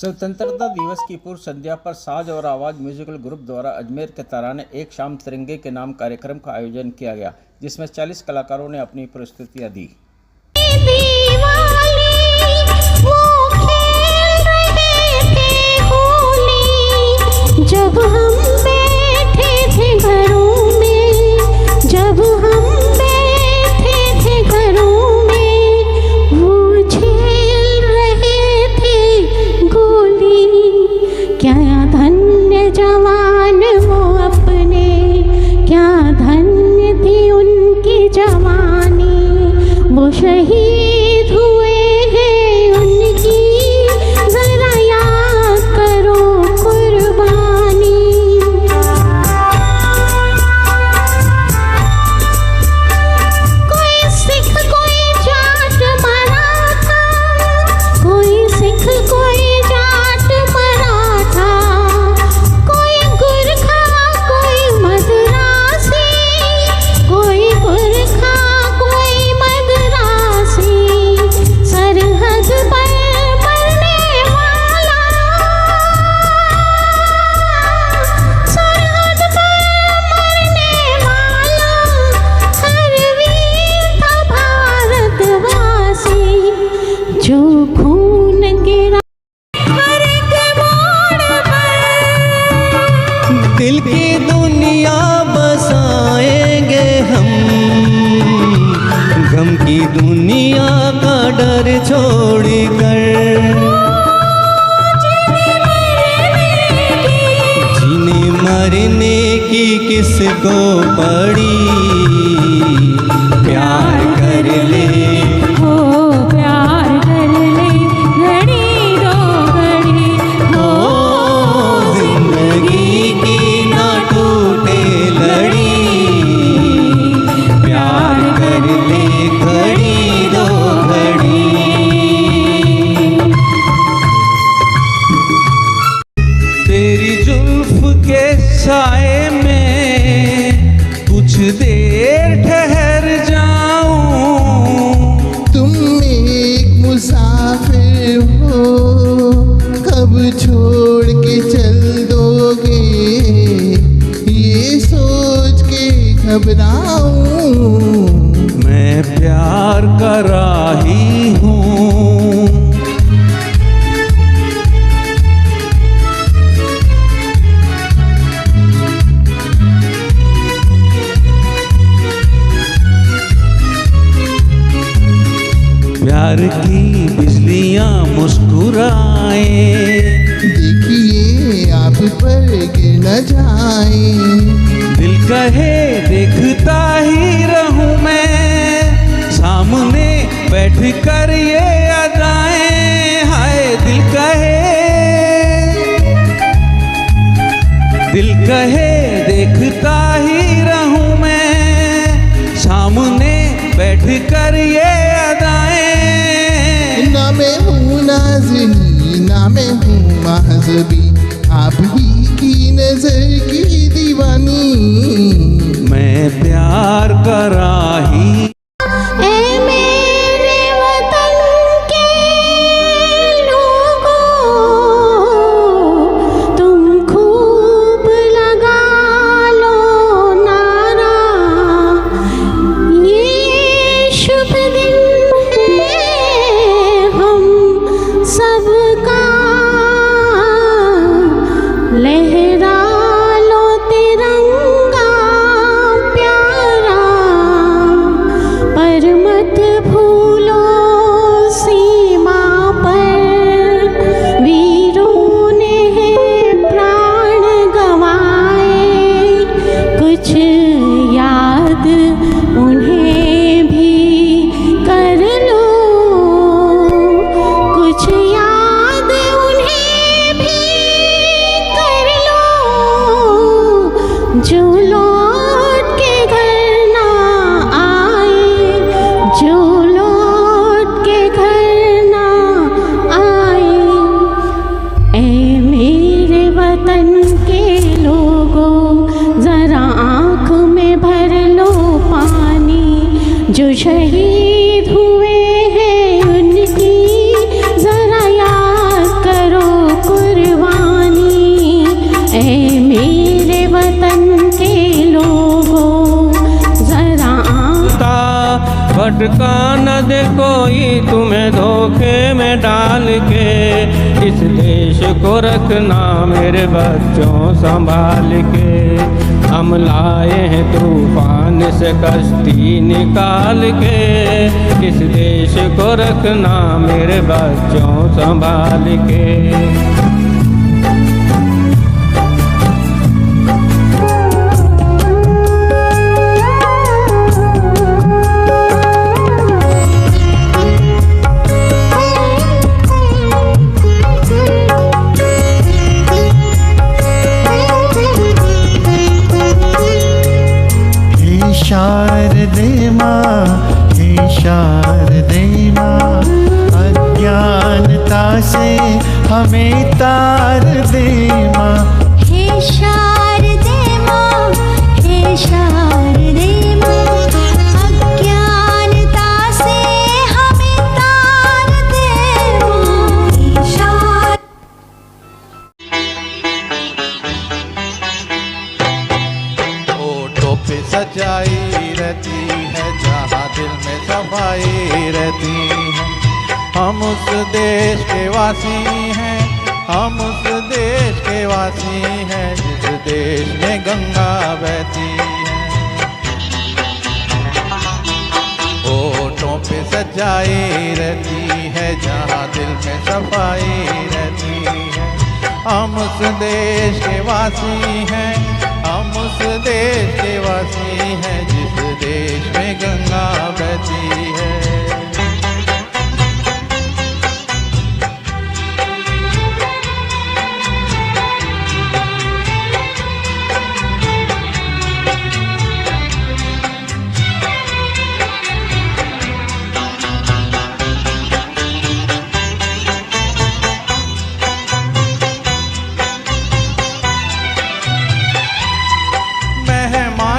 स्वतंत्रता दिवस की पूर्व संध्या पर साज और आवाज म्यूजिकल ग्रुप द्वारा अजमेर के तराने एक शाम तिरंगे के नाम कार्यक्रम का आयोजन किया गया, जिसमें 40 कलाकारों ने अपनी प्रस्तुतियां दी। जब हम बैठे थे घरों में, जब हम बैठे थे घरों में, वो झेल रहे थे गोली। क्या धन्य जवान वो अपने, क्या धन्य थी उनकी जवानी। वो शहीद हुए हैं उनकी जरा याद करो कुर्बानी। कोई सिख कोई जाट मराठा, कोई सिख कोई जाट मराठा, कोई गुरखा कोई मद्रासी, कोई गुरखा कोई मद्रासी। सरहद पर मरने वाला, सरहद पर मरने वाला हर वीर था भारतवासी। जो खून गिरा हर एक मोड़ पर, दिल की दुनिया बसाएंगे हम, गम की दुनिया का डर छोड़कर। जीने मरने की किसको पड़ी, प्यार कर ले हो प्यार कर ले घड़ी दो घड़ी। हो जिंदगी की ना टूटे लड़ी, प्यार कर ले घड़ी दो घड़ी। तेरी जुल्फ के साए में कुछ देर ठहर जाऊं। तुम एक मुसाफिर हो, कब छोड़ के चल दोगे, ये सोच के घबराऊं। मैं प्यार का राही हूँ। प्यार की बिजलियाँ मुस्कुराए, देखिए आप पर गिर न जाए। दिल कहे देखता ही रहूं मैं, सामने बैठ कर ये अदाएं। हाय दिल कहे देखता ही रहूं मैं, सामने बैठ कर ये अदाएं। ना मैं हूँ नाज़नी, ना मैं हूँ महज़बी, आप ही की नजर की दीवानी। मैं प्यार का राही। ऐ मेरे वतन के लोगों, तुम खूब लगा लो नारा। ये शुभ दिन है हम सबका, लहरा लो तिरंगा प्यारा। पर मत भूलो सीमा पर, वीरों ने प्राण गंवाए। कुछ याद उन्हें भी कर लो, कुछ याद उन्हें भी कर लो, जो लौट के घर ना आए, जो लौट के घर ना आए। ऐ मेरे वतन के लोगों, जरा आँख में भर लो पानी। जो शहीद हुए हैं उनकी जरा याद करो भटका न दे कोई तुम्हें धोखे में डाल के। इस देश को रखना मेरे बच्चों संभाल के। हम लाए हैं तूफान से कश्ती निकाल के। इस देश को रखना मेरे बच्चों संभाल के। शारदे माँ, हे शारदे माँ, अज्ञानता से हमें तार दे माँ। हे शारदे माँ, हे शारदे माँ, अज्ञानता से हमें तार दे माँ। हे शारदे होठों पे सजाई रहती है जहाँ दिल में सफाई रहती है। हम उस देश के वासी हैं, हम उस देश के वासी हैं जिस देश में गंगा बहती है। होठों पे सजाई रहती है जहाँ दिल में सफाई रहती है। हम उस देश के वासी हैं, हम उस देश के वासी हैं जिस देश में गंगा बहती है।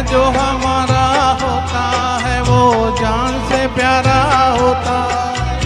जो हमारा होता है वो जान से प्यारा होता है।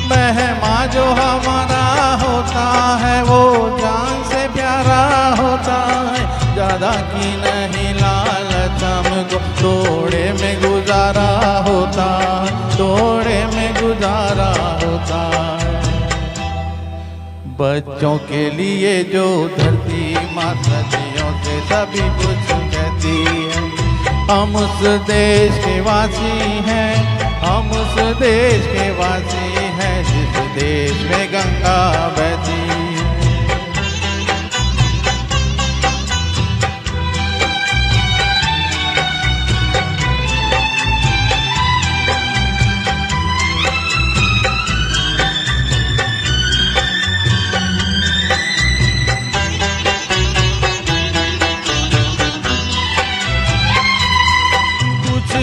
मेहमान जो हमारा होता है वो जान से प्यारा होता है। ज़्यादा की नहीं लालच हमको थोड़े में गुजारा होता है, थोड़े में गुजारा होता है। बच्चों के लिए जो धरती माँ सदियों से सभी कुछ कहती है। हम उस देश के वासी हैं, हम उस देश के वासी हैं जिस देश में गंगा बहती है।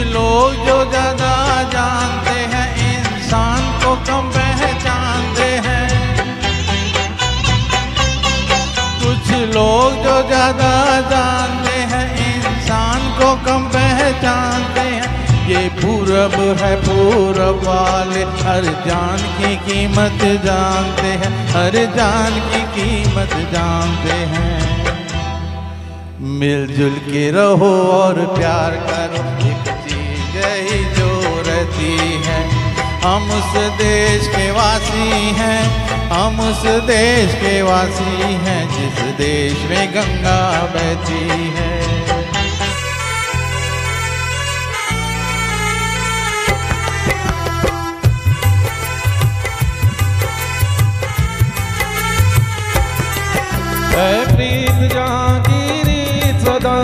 लोग जो ज़्यादा जानते हैं इंसान को कम पहचानते हैं। कुछ लोग जो ज़्यादा जानते हैं इंसान को कम पहचानते हैं। ये पूरब है, पूरब वाले हर जान की कीमत जानते हैं, हर जान की कीमत जानते हैं। मिलजुल के रहो और प्यार करो, एक चीज ही जो रहती है। हम उस देश के वासी हैं, हम उस देश के वासी हैं जिस देश में गंगा बहती है। प्रीत जहाँ की रीत सदा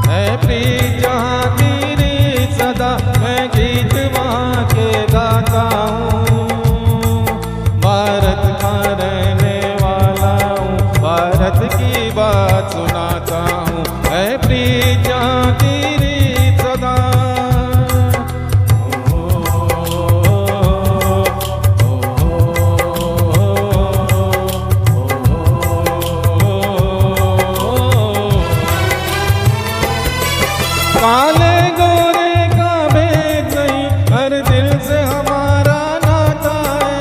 है, प्रीत जहाँ की रीत सदा। मैं गीत वहाँ के गाता हूँ, भारत का रहने वाला हूँ, भारत की बात सुनाता हूँ। है प्रीत जहाँ की रीत सदा। काले गोरे का भेद नहीं, हर दिल से हमारा नाता है।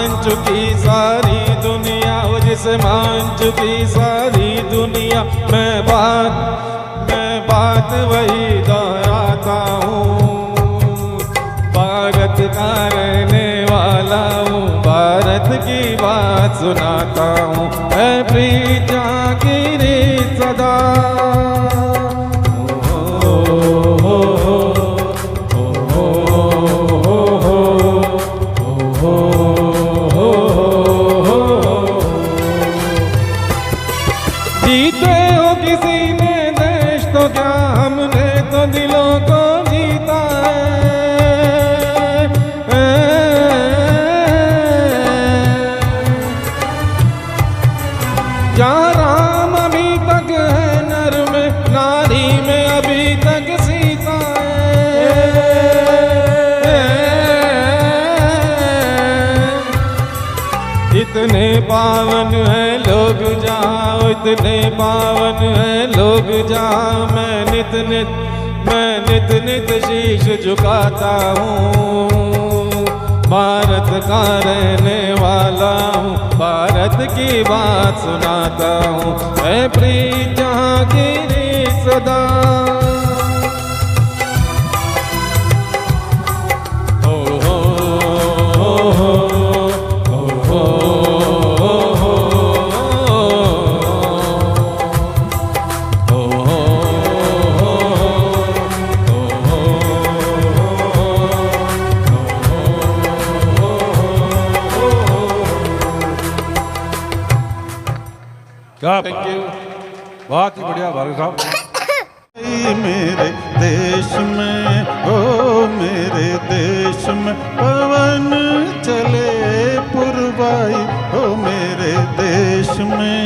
मान चुकी सारी दुनिया, वो जिसे मान चुकी सारी दुनिया। मैं बात वही दोहराता हूँ, भारत का रहने वाला हूँ, भारत की बात सुनाता हूँ। मैं प्रीत जागीरे सदा जीते हो किसी ने देश तो क्या, हमने तो दिलों को जीता है। जहाँ राम अभी तक है नर में, नारी में अभी तक सीता है। इतने पावन है लोग जहाँ, इतने पावन है लोग जहाँ, मैं नित नित शीश झुकाता हूँ। भारत का रहने वाला हूँ, भारत की बात सुनाता हूँ। मैं प्रीत जागीरे सदा क्या थैंक यू, बहुत ही बढ़िया भार्गव साहब। मेरे देश में, ओ मेरे देश में पवन चले पुरवाई, ओ मेरे देश में।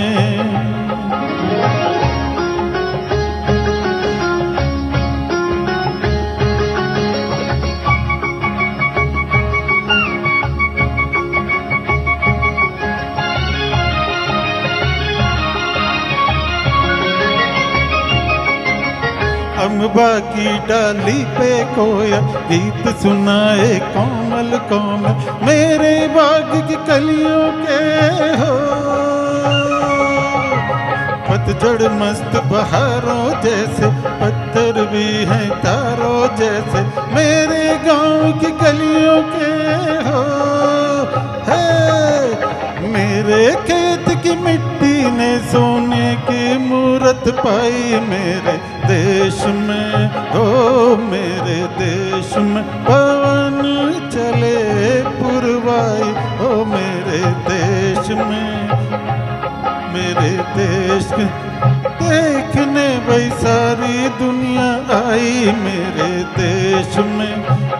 अम्बा की डाली पे कोयल गीत सुनाए कोमल कोमल, मेरे बाग की कलियों के हो। पतझड़ मस्त बहारों जैसे, पत्थर भी हैं तारों जैसे, मेरे गांव की गलियों के हो। है मेरे खेत की मिट्टी ने सोने की मूरत पाई, मेरे देश में, ओ मेरे देश में पवन चले पुरवाई, ओ मेरे देश में, मेरे देश में देखने वही सारी दुनिया आई, मेरे देश में,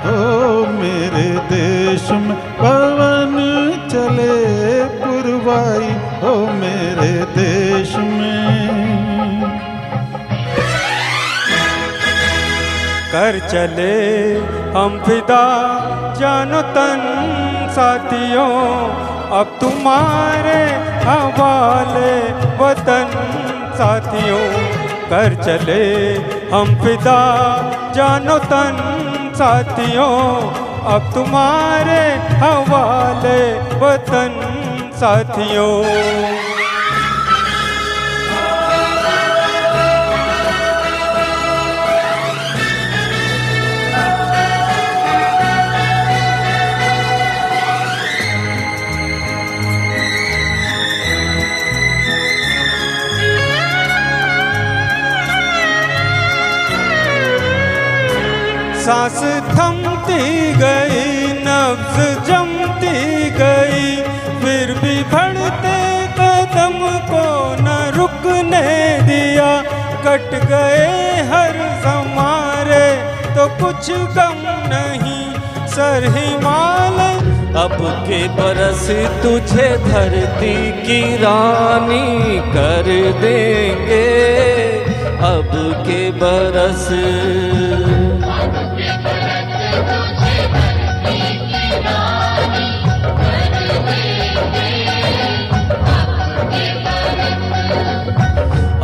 ओ मेरे देश में पवन चले पुरवाई, ओ मेरे देश में। कर चले हम फिदा जानो तन साथियों, अब तुम्हारे हवाले वतन साथियों। कर चले हम फिदा जानो तन साथियों, अब तुम्हारे हवाले वतन साथियों। सांस थमती गई, नब्ज जमती गई, फिर भी बढ़ते कदम को न रुकने दिया। कट गए हर समारे तो कुछ गम नहीं, सर हिमालय अब के बरस तुझे धरती की रानी कर देंगे, अब के बरस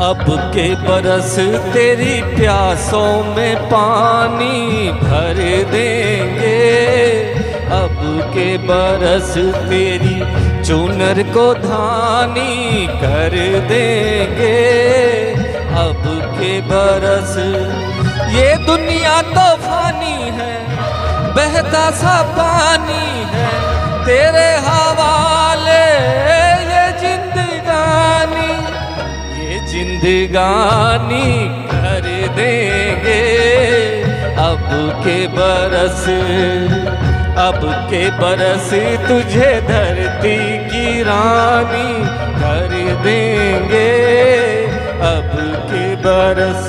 अब के बरस तेरी प्यासों में पानी भर देंगे, अब के बरस तेरी चुनर को धानी कर देंगे। अब के बरस ये दुनिया तो फानी है, बहता सा पानी है, तेरे हवाले ये जिंदगानी कर देंगे। अब के बरस तुझे धरती की रानी कर देंगे। अब के बरस